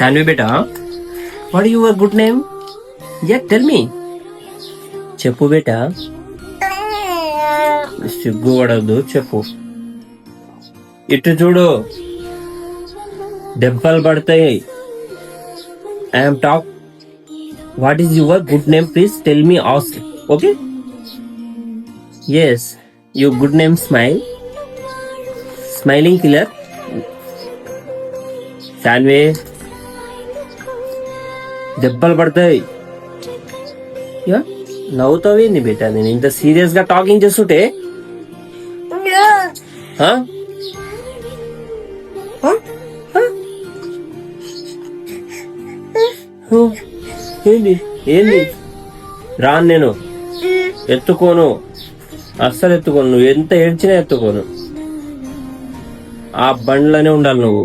Tanvi beta, what is your good name? Yeah, tell me. చెప్పు బేటా. సిగ్గుపడద్దు, చెప్పు. ఇటు చూడు, దెబ్బలు పడతాయి. I'm talk. What is your good name? Please tell me ask. Okay. Yes, your good name smile. Smiling killer. Shanvi, దెబ్బలు పడతాయి. Yeah, నవ్వుతావేంది బేటా? నేను ఇంత సీరియస్ గా టాకింగ్ చేస్తుంటే ఏంది ఏంది? రాను, నేను ఎత్తుకోను, అస్సలు ఎత్తుకోను. నువ్వు ఎంత ఏడ్చినా ఎత్తుకోను. ఆ బండ్లోనే ఉండాలి నువ్వు.